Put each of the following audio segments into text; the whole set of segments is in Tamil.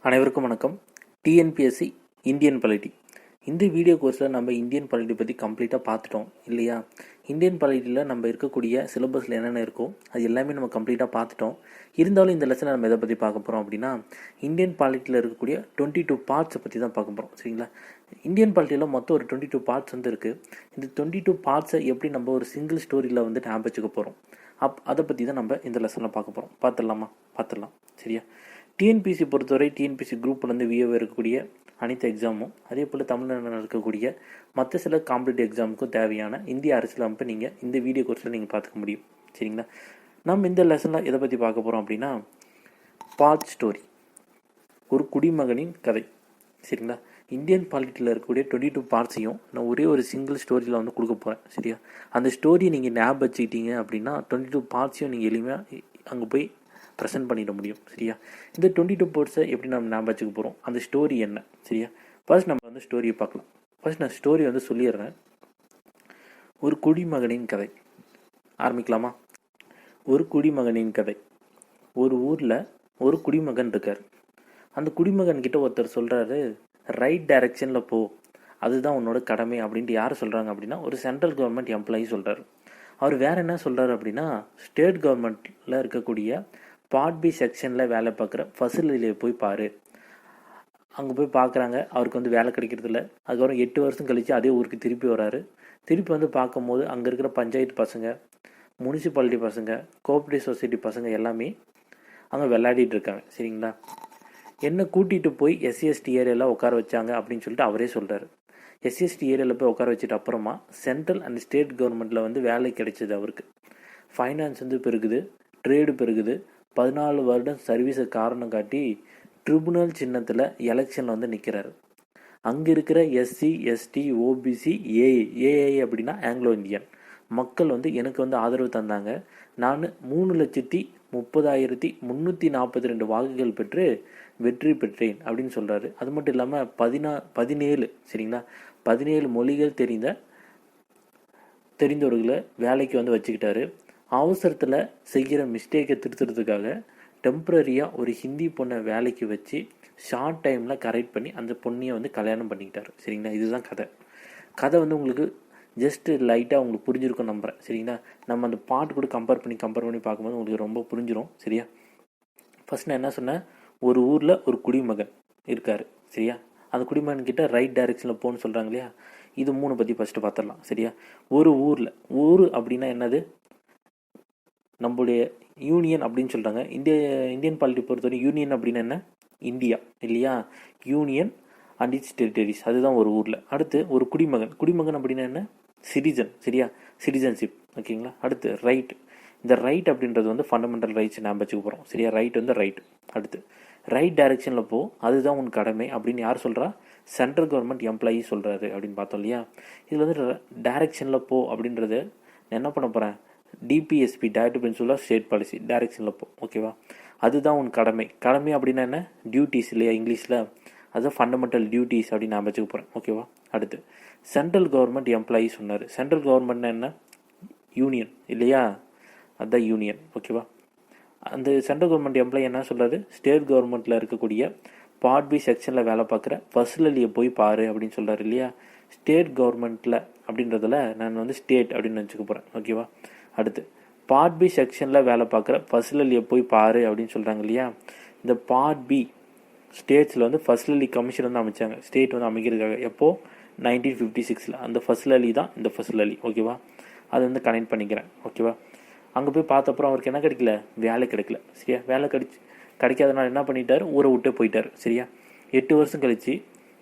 அனைவருக்கும் வணக்கம். TNPSC Indian polity. இந்த வீடியோ கோர்ஸில் நம்ம இந்தியன் பாலிட்டி பற்றி கம்ப்ளீட்டாக பார்த்துட்டோம் இல்லையா? இந்தியன் பாலிட்டியில் நம்ம இருக்கக்கூடிய சிலபஸில் என்னென்ன இருக்கோ அது எல்லாமே நம்ம கம்ப்ளீட்டாக பார்த்துட்டோம். இருந்தாலும் இந்த லெசனை நம்ம எதை பற்றி பார்க்க போகிறோம் அப்படின்னா, இந்தியன் பாலிட்டியில் இருக்கக்கூடிய 22 பார்ட்ஸை பற்றி தான் பார்க்க போகிறோம். சரிங்களா? இந்தியன் பாலிட்டியில் மொத்தம் ஒரு 22 பார்ட்ஸ் இருக்குது. இந்த 22 பார்ட்ஸை எப்படி நம்ம ஒரு சிங்கிள் ஸ்டோரியில் வந்து ஞாபகம் வச்சுக்க போகிறோம், அதை பற்றி தான் நம்ம இந்த லெசனில் பார்க்க போகிறோம். பார்த்துடலாம். சரியா? டிஎன்பிஎஸ்சி பொறுத்தவரை டிஎன்பிஎஸ்சி குரூப்லேருந்து V.A.O இருக்கக்கூடிய அனைத்து எக்ஸாமும், அதே போல் தமிழ்நாட்டில் இருக்கக்கூடிய மற்ற சில காம்படிட்டிவ் எக்ஸாமுக்கும் தேவையான இந்திய அரசியலமைப்பை நீங்கள் இந்த வீடியோ கோர்ஸில் நீங்கள் பார்த்துக்க முடியும். சரிங்களா? நம்ம இந்த லெசனில் எதை பற்றி பார்க்க போகிறோம் அப்படின்னா, பார்ட் ஸ்டோரி, ஒரு குடிமகனின் கதை. சரிங்களா? இந்தியன் பாலிட்டியில் இருக்கக்கூடிய 22 பார்ட்ஸையும் நான் ஒரே ஒரு சிங்கிள் ஸ்டோரியில் வந்து கொடுக்க போகிறேன். சரியா? அந்த ஸ்டோரியை நீங்கள் ஞாபகம் வச்சுக்கிட்டீங்க அப்படின்னா 22 பார்ட்ஸையும் நீங்கள் எளிமையாக அங்கே போய் ப்ரெசென்ட் பண்ணிட முடியும். சரியா? இந்த 22 பார்ட்ஸை எப்படி நம்ம ஞாபகம் வச்சுக்க போகிறோம், அந்த ஸ்டோரி என்ன? சரியா? ஃபர்ஸ்ட் நம்ம வந்து ஸ்டோரியை பார்க்கலாம். ஃபர்ஸ்ட் நான் ஸ்டோரி வந்து சொல்லிடுறேன். ஒரு குடிமகனின் கதை. ஆரம்பிக்கலாமா? ஒரு குடிமகனின் கதை. ஒரு ஊரில் ஒரு குடிமகன் இருக்கார். அந்த குடிமகன் கிட்ட ஒருத்தர் சொல்கிறாரு, ரைட் டைரக்ஷனில் போ, அதுதான் உன்னோட கடமை அப்படின்ட்டு யார் சொல்கிறாங்க அப்படின்னா, ஒரு சென்ட்ரல் கவர்மெண்ட் எம்ப்ளாயி சொல்கிறார். அவர் வேறு என்ன சொல்கிறார் அப்படின்னா, ஸ்டேட் கவர்மெண்ட்டில் இருக்கக்கூடிய பார்ட் பி செக்ஷனில் வேலை பார்க்குற ஃபெசிலிட்டியை போய் பாரு. அங்கே போய் பார்க்குறாங்க. அவருக்கு வந்து வேலை கிடைக்கிறதில்ல. அதுக்கப்புறம் 8 வருஷம் கழித்து அதே ஊருக்கு திருப்பி வராரு. திருப்பி வந்து பார்க்கும்போது அங்கே இருக்கிற பஞ்சாயத்து பசங்க, முனிசிபாலிட்டி பசங்க, கோஆப்ரேட்டிவ் சொசைட்டி பசங்க எல்லாமே அங்கே விளையாடிட்டு இருக்காங்க. சரிங்களா? என்னை கூட்டிகிட்டு போய் SC/ST ஏரியாவில் உட்கார வச்சாங்க அப்படின்னு சொல்லிட்டு அவரே சொல்கிறார். SC/ST ஏரியாவில் போய் உட்கார வச்சுட்டு அப்புறமா சென்ட்ரல் அண்ட் ஸ்டேட் கவர்மெண்ட்டில் வந்து வேலை கிடைச்சிது அவருக்கு. ஃபைனான்ஸ் வந்து பெருகுது, ட்ரேடு பெருகுது. 14 வருடம் சர்வீஸை காரணம் காட்டி ட்ரிபுனல் சின்னத்தில் எலெக்ஷனில் வந்து நிற்கிறாரு. அங்கே இருக்கிற SC/ST OBC ஏஐ அப்படின்னா ஆங்கிலோ இந்தியன் மக்கள் வந்து எனக்கு வந்து ஆதரவு தந்தாங்க. நான் 3,30,342 வாக்குகள் பெற்று வெற்றி பெற்றேன் அப்படின்னு சொல்கிறாரு. அது மட்டும் இல்லாமல் 17 சரிங்களா, 17 மொழிகள் தெரிந்தவர்களை வேலைக்கு வந்து வச்சுக்கிட்டாரு. அவசரத்தில் செய்கிற மிஸ்டேக்கை திருத்துறதுக்காக டெம்ப்ரரியாக ஒரு ஹிந்தி பொண்ணை வேலைக்கு வச்சு ஷார்ட் டைமில் கரெக்ட் பண்ணி அந்த பொண்ணையை வந்து கல்யாணம் பண்ணிக்கிட்டார். சரிங்களா? இதுதான் கதை வந்து உங்களுக்கு ஜஸ்ட்டு லைட்டாக உங்களுக்கு புரிஞ்சிருக்கும் நம்புகிறேன். சரிங்களா? நம்ம அந்த பாட்டு கூட கம்பேர் பண்ணி பார்க்கும்போது உங்களுக்கு ரொம்ப புரிஞ்சிடும். சரியா? ஃபர்ஸ்ட் நான் என்ன சொன்னேன், ஒரு ஊரில் ஒரு குடிமகன் இருக்கார். சரியா? அந்த குடிமகன் கிட்ட ரைட் டைரக்ஷனில் போகணும்னு சொல்கிறாங்க இல்லையா? இது 3 பற்றி ஃபஸ்ட்டு பார்த்துடலாம். சரியா? ஒரு ஊர் அப்படின்னா என்னது? நம்மளுடைய யூனியன் அப்படின்னு சொல்கிறாங்க. இந்தியன் பாலிட்டி பொறுத்தவரை யூனியன் அப்படின்னு என்ன? இந்தியா இல்லையா? யூனியன் அண்ட் இட்ஸ் டெரிட்டரிஸ், அதுதான் ஒரு ஊரில். அடுத்து ஒரு குடிமகன் அப்படின்னா என்ன? சிட்டிசன். சரியா? சிட்டிசன்ஷிப். ஓகேங்களா? அடுத்து ரைட். இந்த ரைட் அப்படின்றது வந்து ஃபண்டமெண்டல் ரைட்ஸ் ஞாபகம் வச்சுக்க போகிறோம். சரியா? ரைட் வந்து ரைட். அடுத்து ரைட் டைரக்ஷனில் போ, அதுதான் உன் கடமை அப்படின்னு யார் சொல்கிறா? சென்ட்ரல் கவர்மெண்ட் எம்ப்ளாயி சொல்கிறாரு அப்படின்னு பார்த்தோம் இல்லையா? இதில் வந்து டைரக்ஷனில் போ அப்படின்றது என்ன பண்ண போகிறேன்? DPSP direct principle of state policy, டைரக்ஷனில் போ. ஓகேவா? அதுதான் உன் கடமை அப்படின்னா என்ன? டியூட்டிஸ் இல்லையா இங்கிலீஷில்? அதுதான் ஃபண்டமெண்டல் டியூட்டிஸ் அப்படின்னு நான் வச்சுக்க போகிறேன். ஓகேவா? அடுத்து சென்ட்ரல் கவர்மெண்ட் எம்ப்ளாயி சொன்னார். சென்ட்ரல் கவர்மெண்ட்னா என்ன? யூனியன் இல்லையா? அதுதான் யூனியன். ஓகேவா? அந்த சென்ட்ரல் கவர்மெண்ட் எம்ப்ளாயி என்ன சொல்கிறாரு? ஸ்டேட் கவர்மெண்ட்டில் இருக்கக்கூடிய பார்ட் பி செக்ஷனில் வேலை பார்க்குற ஃபெசிலிட்டியை போய் பாரு அப்படின்னு சொல்கிறாரு இல்லையா? ஸ்டேட் கவர்மெண்ட்டில் அப்படின்றதில் நான் வந்து ஸ்டேட் அப்படின்னு வச்சுக்க போகிறேன். ஓகேவா? அடுத்து பார்ட் பி செக்ஷனில் வேலை பார்க்குற ஃபெசிலிட்டியை போய் பாரு அப்படின்னு சொல்கிறாங்க இல்லையா? இந்த பார்ட் பி ஸ்டேட்ஸில் வந்து ஃபெசிலிட்டி கமிஷன் வந்து அமைச்சாங்க. ஸ்டேட் வந்து அமைக்கிறதுக்காக. எப்போது? 1956. அந்த ஃபெசிலிட்டி தான் இந்த ஃபெசிலிட்டி. ஓகேவா? அது வந்து கனெக்ட் பண்ணிக்கிறேன். ஓகேவா? அங்கே போய் பார்த்தப்பறம் அவருக்கு என்ன கிடைக்கல? வேலை கிடைக்கல. சரியா? வேலை கிடைக்காதனால என்ன பண்ணிட்டார்? ஊரை விட்டே போயிட்டார். சரியா? 8 வருஷம் கழித்து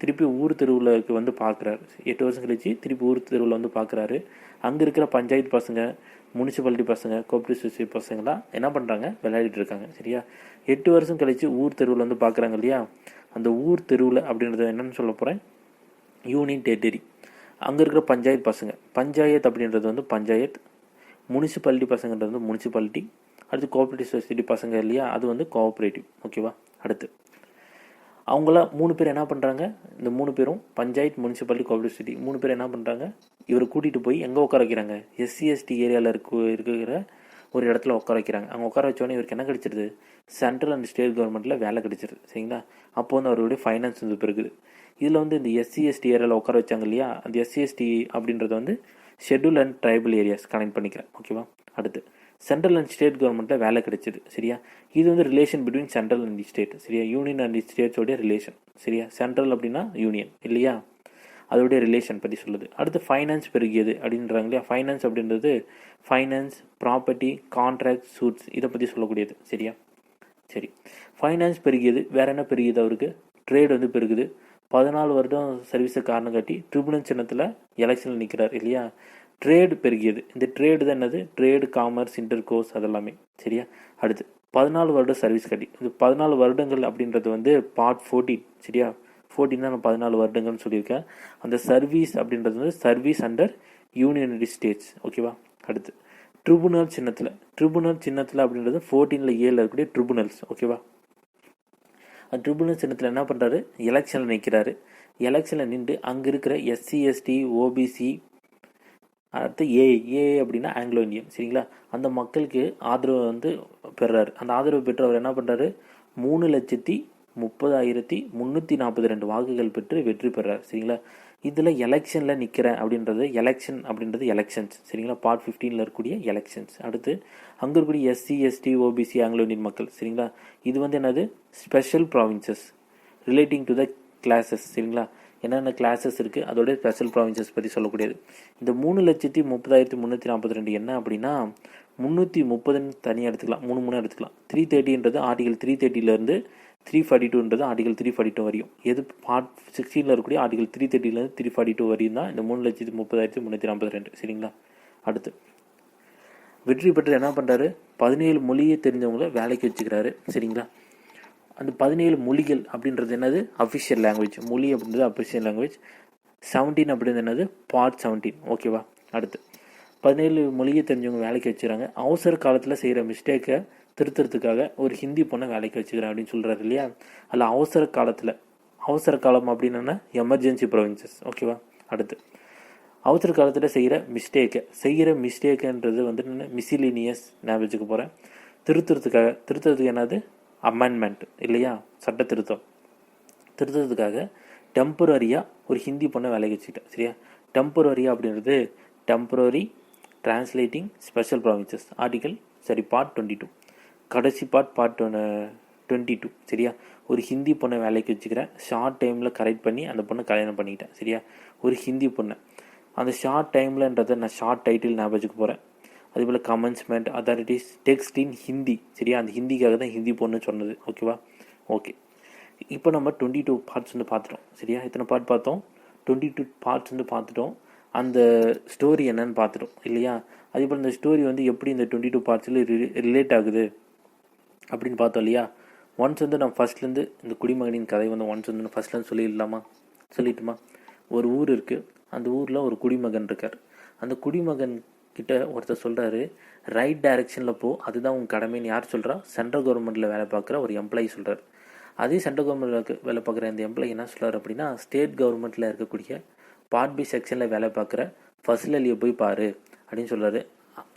திருப்பி ஊர் தெருவுக்கு வந்து பார்க்குறாரு. 8 வருஷம் கழித்து திருப்பி ஊர் தெருவில் வந்து பார்க்குறாரு. அங்கே இருக்கிற பஞ்சாயத்து பசங்க, முனிசிபாலிட்டி பசங்க, கோஆப்ரேட்டிவ் சொசைட்டி பசங்களாம் என்ன பண்ணுறாங்க? விளையாடிட்டு இருக்காங்க. சரியா? 8 வருஷம் கழித்து ஊர் தெருவில் வந்து பார்க்குறாங்க இல்லையா? அந்த ஊர் தெருவில் அப்படின்றத என்னென்னு சொல்ல போகிறேன்? Union territory. அங்கே இருக்கிற பஞ்சாயத்து அப்படின்றது வந்து பஞ்சாயத்து, முனிசிபாலிட்டி பசங்கன்றது வந்து முனிசிபாலிட்டி, அடுத்து கோஆப்ரேட்டிவ் சொசைட்டி பசங்க இல்லையா? அது வந்து கோஆப்ரேட்டிவ். ஓகேவா? அடுத்து அவங்கள 3 பேர் என்ன பண்ணுறாங்க? இந்த 3 பேரும் பஞ்சாயத்து, முனிசிபாலிட்டி, கோஆப்ரேட்டிவ் சொசைட்டி 3 பேர் என்ன பண்ணுறாங்க? இவரை கூட்டிகிட்டு போய் எங்கே உட்கார வைக்கிறாங்க? SC/ST ஏரியாவில் இருக்கிற ஒரு இடத்துல உட்கார வைக்கிறாங்க. அங்கே உட்கார வச்சோடனே இவருக்கு என்ன கிடைச்சிருது, சென்ட்ரல் அண்ட் ஸ்டேட் கவர்மெண்ட்டில் வேலை கிடைச்சிருது. சரிங்களா, அப்போ வந்து அவருடைய ஃபைனான்ஸ் வந்து பெருகுது. இதில் வந்து இந்த எஸ்சி எஸ்டி ஏரியாவில் உட்கார வச்சாங்க இல்லையா, அந்த எஸ்சி எஸ்டி அப்படின்றது வந்து schedule and tribal areas connect பண்ணிக்கிறேன். ஓகேவா, அடுத்து சென்ட்ரல் அண்ட் ஸ்டேட் கவர்மெண்ட்டில் வேலை கிடைச்சிது. சரியா, இது வந்து relation between central and state. சரியா, யூனியன் அண்ட் ஸ்டேட்ஸோடைய ரிலேஷன். சரியா, சென்ட்ரல் அப்படின்னா யூனியன் இல்லையா, அதோடைய ரிலேஷன் பற்றி சொல்லுது. அடுத்து ஃபைனான்ஸ் பெருகியது அப்படின்றாங்க இல்லையா. ஃபைனான்ஸ் அப்படின்றது ஃபைனான்ஸ், ப்ராப்பர்ட்டி, கான்ட்ராக்ட், சூட்ஸ் இதை பற்றி சொல்லக்கூடியது. சரியா, சரி, ஃபைனான்ஸ் பெருகியது. வேற என்ன பெருகியது அவருக்கு, ட்ரேட் வந்து பெருகுது. 14 வருடம் சர்வீஸை காரணம் காட்டி ட்ரிபுனல் சின்னத்தில் எலெக்ஷனில் நிற்கிறார் இல்லையா. ட்ரேடு பெருகியது. இந்த ட்ரேடு தான் என்னது, ட்ரேடு, காமர்ஸ், இன்டர் கோர்ஸ் அதெல்லாமே. சரியா, அடுத்து 14 வருடம் சர்வீஸ் கட்டி. இது 14 வருடங்கள் அப்படின்றது வந்து பார்ட் 14. சரியா, 14 தான் நான் 14 வருடங்கள்னு சொல்லியிருக்கேன். அந்த சர்வீஸ் அப்படின்றது வந்து சர்வீஸ் அண்டர் யூனியன் ஸ்டேட்ஸ். ஓகேவா, அடுத்து ட்ரிபுனல் சின்னத்தில். ட்ரிபுனல் சின்னத்தில் அப்படின்றது 14ல் ஏல இருக்கக்கூடிய ட்ரிபுனல்ஸ். ஓகேவா, அந்த ட்ரிபுனல் சின்னத்தில் என்ன பண்ணுறாரு, எலெக்ஷனில் நிற்கிறாரு. எலெக்ஷனில் நின்று அங்கே இருக்கிற எஸ்சி எஸ்டி ஓபிசி, அடுத்து ஏ அப்படின்னா ஆங்கிலோ இந்தியன். சரிங்களா, அந்த மக்களுக்கு ஆதரவு வந்து பெறாரு. அந்த ஆதரவு பெற்று அவர் என்ன பண்ணுறாரு, 3,30,342 வாக்குகள் பெற்று வெற்றி பெறார். சரிங்களா, இதில் எலெக்ஷனில் நிற்கிறேன் அப்படின்றது எலெக்ஷன் அப்படின்றது எலெக்ஷன்ஸ். சரிங்களா, பார்ட் 15ல் இருக்கக்கூடிய எலெக்ஷன்ஸ். அடுத்து அங்கே இருக்கக்கூடிய SC ST OBC Anglo Indian மக்கள். சரிங்களா, இது வந்து என்னது, special provinces relating to the classes. சரிங்களா, என்னென்ன கிளாஸஸ் இருக்குது அதோட ஸ்பெஷல் ப்ராவின்சஸ் பற்றி சொல்லக்கூடியது. இந்த 3,30,342 என்ன அப்படின்னா 330 தனியாக எடுத்துக்கலாம், 3 எடுத்துக்கலாம். 330ன்றது ஆர்டிகல் 330லேருந்து 342ன்றது ஆர்டிகல் 342 வரையும். எது பார்ட் 16ல் இருக்கக்கூடிய ஆர்டிகல் 330லேருந்து 342 வரையும் தான் இந்த 3,30,342. சரிங்களா, அடுத்து வெற்றி பெற்று என்ன பண்ணுறாரு, 17 மொழியை தெரிஞ்சவங்கள வேலைக்கு வச்சுக்கிறாரு. சரிங்களா, அந்த 17 மொழிகள் அப்படின்றது என்னது, அஃபிஷியல் லாங்குவேஜ். மொழி அப்படின்றது அஃபிஷியல் லாங்குவேஜ். 17 அப்படின்றது என்னது, பார்ட் 17. ஓகேவா, அடுத்து 17 மொழியை தெரிஞ்சவங்க வேலைக்கு வச்சுக்கிறாங்க. அவசர காலத்தில் செய்கிற மிஸ்டேக்கை திருத்துறதுக்காக ஒரு ஹிந்தி பொண்ணை வேலைக்கு வச்சுக்கிறேன் அப்படின்னு சொல்கிறாரு இல்லையா. அதில் அவசர காலம் அப்படின்னா எமர்ஜென்சி ப்ரொவின்சஸ். ஓகேவா, அடுத்து அவசர காலத்தில் செய்கிற மிஸ்டேக்குன்றது வந்து மிசிலினியஸ் ஞாபகத்துக்கு போகிறேன். திருத்துறதுக்கு என்னது, அமெண்ட்மெண்ட் இல்லையா, சட்ட திருத்தத்துக்காக டெம்பரரியாக ஒரு ஹிந்தி பொண்ணை வேலைக்கு வச்சுக்கிட்டேன். சரியா, டெம்பரரியாக அப்படின்றது temporary translating special provinces article part 22, கடைசி பார்ட் 22. சரியா, ஒரு ஹிந்தி பொண்ணை வேலைக்கு வச்சுக்கிறேன். ஷார்ட் டைமில் கரெக்ட் பண்ணி அந்த பொண்ணை கல்யாணம் பண்ணிக்கிட்டேன். சரியா, ஒரு ஹிந்தி பொண்ணை. அந்த ஷார்ட் டைம்லன்றதை நான் ஷார்ட் டைட்டில் ஞாபகத்துக்கு போகிறேன். அதேபோல் கமென்ஸ்மெண்ட் அத்தாரிட்டிஸ் டெக்ஸ்ட் இன் ஹிந்தி. சரியா, அந்த ஹிந்திக்காக தான் ஹிந்தி பொண்ணு சொன்னது. ஓகேவா, ஓகே. இப்போ நம்ம 22 பார்ட்ஸ் வந்து பார்த்துட்டோம். சரியா, இத்தனை பார்ட் பார்த்தோம், 22 பார்ட்ஸ் வந்து பார்த்துட்டோம். அந்த ஸ்டோரி என்னன்னு பார்த்துட்டோம் இல்லையா. அதேபோல் இந்த ஸ்டோரி வந்து எப்படி இந்த 22 பார்ட்ஸில் ரிலேட் ஆகுது அப்படின்னு பார்த்தோம் இல்லையா. ஒன்ஸ் வந்து நான் ஃபஸ்ட்லேருந்து இந்த குடிமகனின் கதை வந்து ஒன்ஸ் வந்து ஃபஸ்ட்லேருந்து சொல்லிட்டுமா. ஒரு ஊர் இருக்குது, அந்த ஊரில் ஒரு குடிமகன் இருக்கார். அந்த குடிமகன் கிட்ட ஒருத்தர் சொல்கிறாரு, ரைட் டைரக்ஷனில் போ, அதுதான் உங்கள் கடமைன்னு யார் சொல்கிறா, சென்ட்ரல் கவர்மெண்ட்டில் வேலை பார்க்குற ஒரு எம்ப்ளாயி சொல்கிறார். அதே சென்ட்ரல் கவர்மெண்ட்டில் வேலை பார்க்குற இந்த எம்ப்ளாயி என்ன சொல்கிறார் அப்படின்னா, ஸ்டேட் கவர்மெண்ட்டில் இருக்கக்கூடிய பார்ட் பி செக்ஷனில் வேலை பார்க்குற ஃபர்ஸ்ட்லியை போய் பாரு அப்படின்னு சொல்கிறாரு.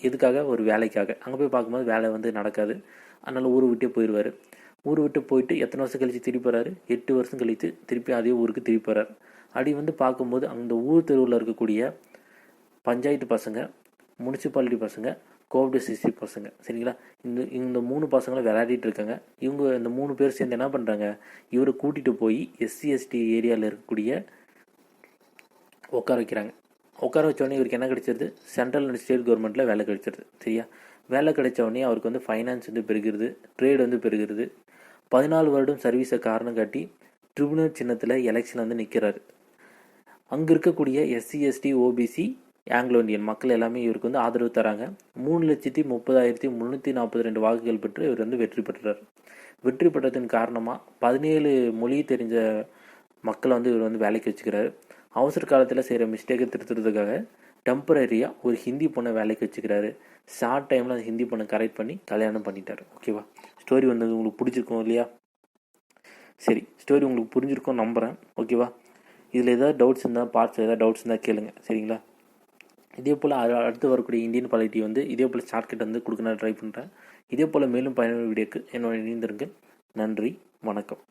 எதுக்காக, ஒரு வேலைக்காக. அங்கே போய் பார்க்கும்போது வேலை வந்து நடக்காது. அதனால் ஊரை விட்டே போயிடுவார். ஊரை விட்டு போயிட்டு எத்தனை வருஷம் கழித்து திருப்பி போகிறாரு, 8 வருஷம் கழித்து திருப்பி அதே ஊருக்கு திருப்பி போகிறார். அப்படி வந்து பார்க்கும்போது அந்த ஊர் தெருவில் இருக்கக்கூடிய பஞ்சாயத்து பசங்க, முனிசிபாலிட்டி பசங்க, கோஆப்ரேட்டிவ் பசங்க. சரிங்களா, இந்த 3 பசங்களும் விளையாடிட்டு இருக்காங்க. இவங்க இந்த 3 பேர் சேர்ந்து என்ன பண்ணுறாங்க, இவரை கூட்டிகிட்டு போய் எஸ்சி எஸ்டி ஏரியாவில் இருக்கக்கூடிய உட்கார வைக்கிறாங்க. உட்கார வச்சோடனே இவருக்கு என்ன கிடைச்சிருது, சென்ட்ரல் அண்ட் ஸ்டேட் கவர்மெண்ட்டில் வேலை கிடைச்சிருது. சரியா, வேலை கிடைச்சோடனே அவருக்கு வந்து ஃபைனான்ஸ் வந்து பெருகிறது, ட்ரேட் வந்து பெருகிறது. 14 வருடம் சர்வீஸை காரணம் காட்டி ட்ரிபுனல் சின்னத்தில் எலெக்ஷன் வந்து நிற்கிறாரு. அங்கே இருக்கக்கூடிய SC ST OBC Anglo Indian மக்கள் எல்லாமே இவருக்கு வந்து ஆதரவு தராங்க. 3,30,342 வாக்குகள் பெற்று இவர் வந்து வெற்றி பெற்றார். வெற்றி பெற்றதன் காரணமாக 17 மொழி தெரிஞ்ச மக்களை வந்து இவர் வந்து வேலைக்கு வச்சுக்கிறாரு. அவசர காலத்தில் செய்கிற மிஸ்டேக்கை திருத்துறதுக்காக டெம்பரரியாக ஒரு ஹிந்தி பொண்ணை வேலைக்கு வச்சுக்கிறாரு. ஷார்ட் டைமில் அந்த ஹிந்தி பொண்ணை கரெக்ட் பண்ணி கல்யாணம் பண்ணிட்டார். ஓகேவா, ஸ்டோரி வந்து உங்களுக்கு பிடிச்சிருக்கும் இல்லையா. சரி, ஸ்டோரி உங்களுக்கு புரிஞ்சிருக்கும் நம்புகிறேன். ஓகேவா, இதில் ஏதாவது டவுட்ஸ் இருந்தால் பார்ட்ஸ் ஏதாவது டவுட்ஸ் இருந்தால் கேளுங்க. சரிங்களா. இதே போல் அடுத்து வரக்கூடிய இந்தியன் பாலிட்டி வந்து இதே போல் ஷார்ட்கட் வந்து கொடுக்க நான் ட்ரை பண்ணுறேன். இதே போல் மேலும் பயனுள்ள வீடியோக்கு என்னோட இணைந்திருங்கள். நன்றி, வணக்கம்.